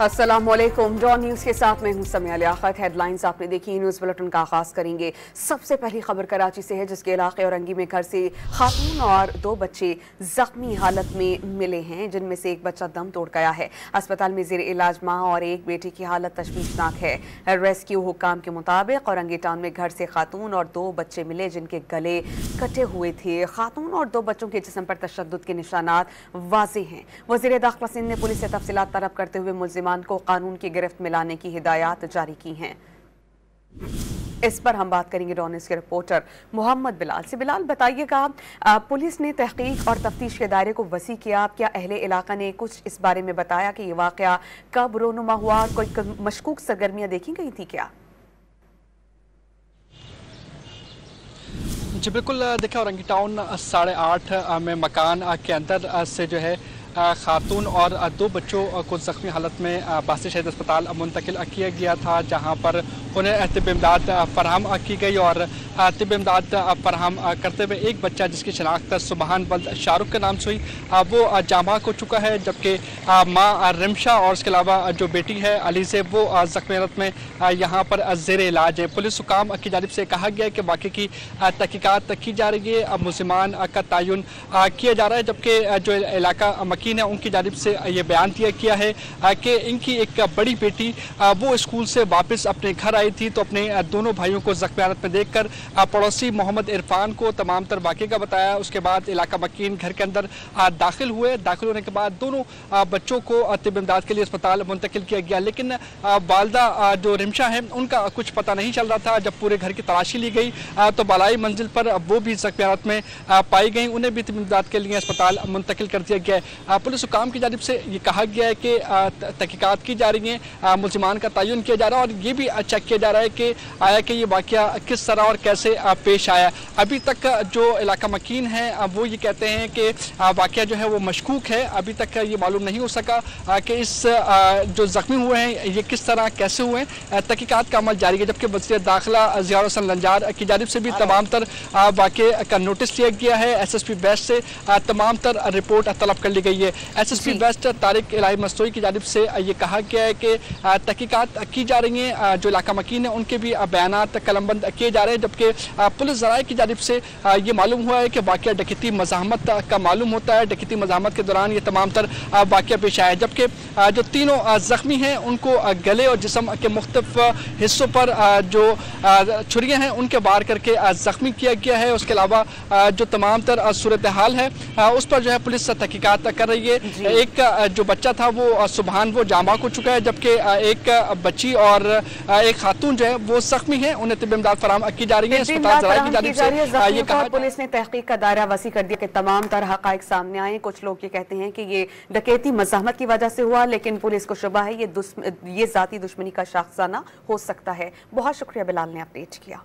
अस्सलामुअलैकुम। Don news के साथ मैं हूं समिया लियाकत। हेडलाइंस आपने देखी। न्यूज़ बुलेटिन का आगाज करेंगे। सबसे पहली खबर कराची से है, जिसके इलाके औरंगी में घर से खातून और 2 बच्चे जख्मी हालत में मिले हैं, जिनमें से एक बच्चा दम तोड़ गया है। अस्पताल में ज़ेर इलाज मां और एक बेटी की हालत तशवीशनाक है। रेस्क्यू हुक्काम के मुताबिक औरंगी टाउन में घर से खातून और 2 बच्चे मिले, जिनके गले कटे हुए थे। खातून और 2 बच्चों के जिस्म पर तशद्दुद के निशानात वाज़ेह हैं। वज़ीर दाखिला सिंध ने पुलिस से तफसीलात तलब करते हुए मुल्ज़िमान को कानून की गिरफ्त में लाने की हिदायत जारी की हैं। इस पर हम बात करेंगे डॉन न्यूज़ के रिपोर्टर मोहम्मद बिलाल से। बिलाल, बताइएगा, पुलिस ने तहकीक और तफ्तीश के दायरे को वसी किया। क्या अहले इलाका ने कुछ इस बारे में बताया कि ये वाक़या कब रोनुमा हुआ और कोई मशकूक सरगर्मियां देखी गई थी क्या? जी बिल्कुल, देखिए औरंगी टाउन 8:30 में मकान के अंदर से जो है खातून और 2 बच्चों को ज़ख्मी हालत में बासी शहीद अस्पताल मुंतकिल किया गया था, जहां पर उन्हें तिब इमदाद फराहम की गई। और तिब इमदाद फराहम करते हुए एक बच्चा, जिसकी शनाख्त सुबहान बल्द शाहरुख के नाम से हुई, वो जामा हो चुका है, जबकि माँ रिमशा और उसके अलावा जो बेटी है अली से, वो ज़ख्मी हालत में यहाँ पर ज़ेर इलाज है। पुलिस हुकाम की जानिब से कहा गया है कि वाक़े की तहकीकात की जा रही है, मुल्ज़िमान का तयन किया जा रहा है, जबकि जो इलाका मकीन है उनकी जानिब से ये बयान दिया गया है कि इनकी एक बड़ी बेटी वो स्कूल से वापस अपने घर आई थी, तो अपने दोनों भाइयों को ज़ख्मी हालत में देखकर पड़ोसी मोहम्मद इरफान को तमाम तर वाक़े का बताया। उसके बाद इलाका मकीन घर के अंदर दाखिल हुए। दाखिल होने के बाद दोनों बच्चों को तिब इमदाद के लिए अस्पताल मुंतकिल किया गया, लेकिन वालदा जो रिमशा है उनका कुछ पता नहीं चल रहा था। जब पूरे घर की तलाशी ली गई तो बालाई मंजिल पर वो भी ज़ख्मी हालत में पाई गई, उन्हें भी तिब इमदाद के लिए अस्पताल मुंतकिल कर दिया गया है। पुलिस हुकाम की जानिब से ये कहा गया है कि तहकीकात की जा रही हैं, मुल्ज़िमान का तयन किया जा रहा है और ये भी चेक किया जा रहा है कि आया कि ये वाक़या किस तरह और कैसे पेश आया। अभी तक जो इलाका मकीन है वो ये कहते हैं कि वाक़या जो है वो मशकूक है। अभी तक ये मालूम नहीं हो सका कि इस जो ज़ख्मी हुए हैं ये किस तरह कैसे हुए हैं। तहकीकात का अमल जारी है, जबकि वज़ीर दाखिला ज़ियाउर हसन लंजार की जानिब से भी तमाम तर वाक़े का नोटिस लिया गया है। SSP वेस्ट से तमाम तर रिपोर्ट तलब कर ली गई है। SSP वेस्ट तारिक इलाही मस्तोई की जानिब से ये कहा गया है कि तहकीकात की जा रही हैं, जो इलाका मकीन है उनके भी बयानात कलमबंद किए जा रहे हैं, जबकि पुलिस ज़राए की जानिब से ये मालूम हुआ है कि वाक़या डकैती मज़ाहमत का मालूम होता है। डकैती मज़ाहमत के दौरान ये तमाम तर वाक़या पेश आया है, जबकि जो तीनों ज़ख्मी हैं उनको गले और जिस्म के मुख्तलिफ हिस्सों पर जो छुरियाँ हैं उनके वार करके ज़ख्मी किया गया है। उसके अलावा जो तमाम तर सूरत हाल है उस पर जो है पुलिस तहकीकात कर रही है। एक जो बच्चा था वो सुबहान वो जामा हो चुका है, जबकि एक बच्ची और एक खातून जो है वो ज़ख्मी है, उन्हें तिब इमदाद फराहम की जा रही है। अस्पताल ज़राए की जानिब से ये कहा पुलिस ने तहकीक का दायरा वसी कर दिया कि तमाम तरह हक़ाइक़ सामने आए। कुछ लोग ये कहते हैं कि ये डकैती मज़ाहमत की वजह से हुआ, लेकिन पुलिस को शुबा है ये ज़ाती दुश्मनी का शाखसाना हो सकता है। बहुत शुक्रिया बिलाल ने अपडेट किया।